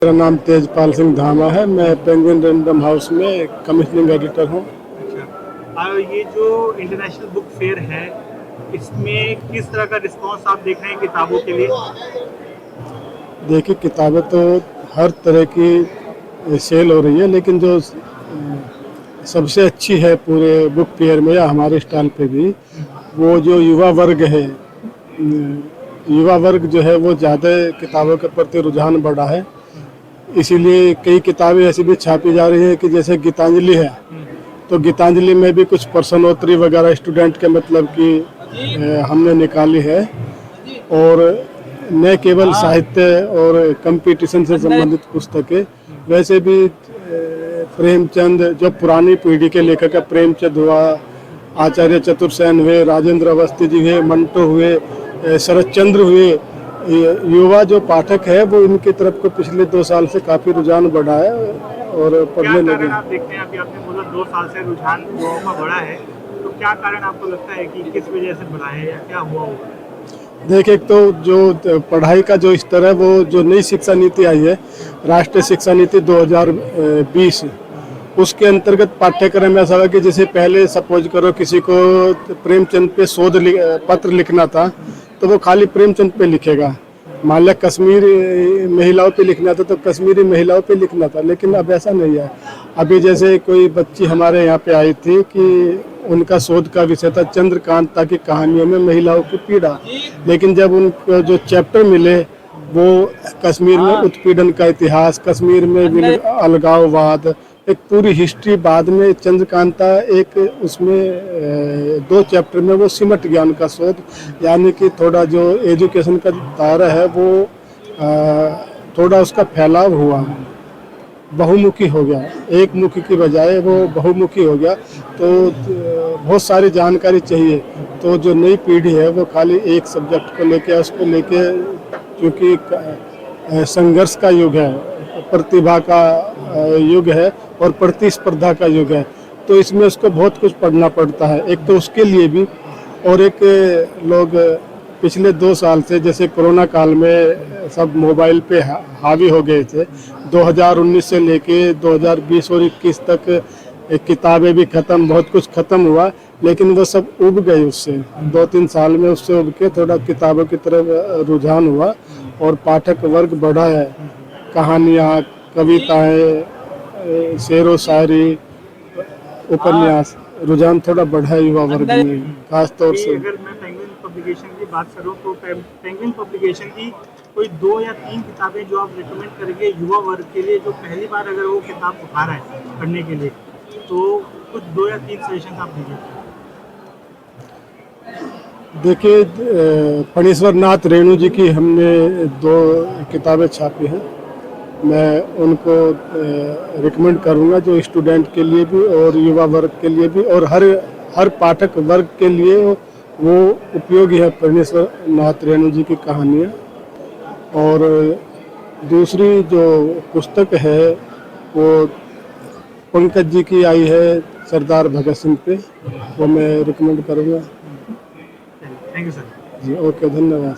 मेरा नाम तेजपाल सिंह धामा है। मैं पेंगुइन रैंडम हाउस में कमिश्निंग एडिटर हूँ। अच्छा, ये जो इंटरनेशनल बुक फेयर है, इसमें किस तरह का रिस्पांस आप देख रहे हैं किताबों के लिए? देखिए, किताबें तो हर तरह की सेल हो रही है, लेकिन जो सबसे अच्छी है पूरे बुक फेयर में या हमारे स्टॉल पे भी, वो जो युवा वर्ग है। युवा वर्ग जो है वो ज़्यादा किताबों के प्रति रुझान बढ़ा है। इसीलिए कई किताबें ऐसी भी छापी जा रही है कि जैसे गीतांजलि है, तो गीतांजलि में भी कुछ प्रश्नोत्तरी वगैरह स्टूडेंट के मतलब की हमने निकाली है। और न केवल साहित्य और कंपटीशन से संबंधित पुस्तकें, वैसे भी प्रेमचंद, जो पुरानी पीढ़ी के लेखक है, प्रेमचंद हुआ, आचार्य चतुर्सेन हुए, राजेंद्र अवस्थी जी हुए, मंटो हुए, शरद चंद्र हुए, युवा जो पाठक है वो इनकी तरफ को पिछले 2 साल से काफ़ी रुझान बढ़ा है और क्या पढ़ने लगे। कारण आप देखते हैं? अभी आपने बोला 2 साल से रुझान युवाओं का बढ़ा है, तो क्या कारण आपको लगता है कि किस वजह से बढ़ा है या क्या हुआ होगा? देखिए, एक तो जो पढ़ाई का जो स्तर है, वो जो नई शिक्षा नीति आई है, राष्ट्रीय शिक्षा नीति 2020, उसके अंतर्गत पाठ्यक्रम ऐसा है कि जैसे पहले सपोज करो किसी को प्रेमचंद पे पत्र लिखना था, तो वो खाली प्रेमचंद पे लिखेगा। मान लिया कश्मीर महिलाओं पे लिखना था तो कश्मीरी महिलाओं पे लिखना था, लेकिन अब ऐसा नहीं है। अभी जैसे कोई बच्ची हमारे यहाँ पे आई थी कि उनका शोध का विषय था चंद्रकांता की कहानियों में महिलाओं की पीड़ा, लेकिन जब उनको जो चैप्टर मिले वो कश्मीर में उत्पीड़न का इतिहास, कश्मीर में अलगाववाद, एक पूरी हिस्ट्री, बाद में चंद्रकांता एक उसमें 2 चैप्टर में वो सिमट गया उनका शोध। यानी कि थोड़ा जो एजुकेशन का दायरा है वो थोड़ा उसका फैलाव हुआ, बहुमुखी हो गया, एक मुखी की बजाय वो बहुमुखी हो गया। तो बहुत सारी जानकारी चाहिए। तो जो नई पीढ़ी है वो खाली एक सब्जेक्ट को लेके, उसको लेके, क्योंकि संघर्ष का युग है, प्रतिभा का युग है और प्रतिस्पर्धा का युग है, तो इसमें उसको बहुत कुछ पढ़ना पड़ता है। एक तो उसके लिए भी, और एक लोग पिछले 2 साल से, जैसे कोरोना काल में सब मोबाइल पे हावी हो गए थे, 2019 से लेके 2020 और 21 तक किताबें भी ख़त्म, बहुत कुछ ख़त्म हुआ, लेकिन वो सब उब गए उससे। 2-3 साल में उससे उब के थोड़ा किताबों की तरफ रुझान हुआ और पाठक वर्ग बढ़ा है। कहानियाँ, कविताएं, शेर व शायरी, उपन्यास, रुझान थोड़ा बढ़ा है युवा वर्ग में, खास तौर से। अगर मैं पेंगुइन पब्लिकेशन की बात करूं तो पेंगुइन पब्लिकेशन की कोई 2 या 3 किताबें जो आप रिकमेंड करेंगे युवा वर्ग के लिए, जो पहली बार अगर वो किताब उठा रहा है पढ़ने के लिए, तो कुछ 2 या 3 सजेशन आप दीजिए। देखिए, फणीश्वर नाथ रेणु जी की हमने 2 किताबें छापी हैं। मैं उनको रिकमेंड करूंगा, जो स्टूडेंट के लिए भी और युवा वर्ग के लिए भी और हर पाठक वर्ग के लिए वो उपयोगी है, फणीश्वर नाथ रेणु जी की कहानियाँ। और दूसरी जो पुस्तक है वो पंकज जी की आई है, सरदार भगत सिंह पे, वो मैं रिकमेंड करूँगा। Thank you sir. जी, ओके, धन्यवाद।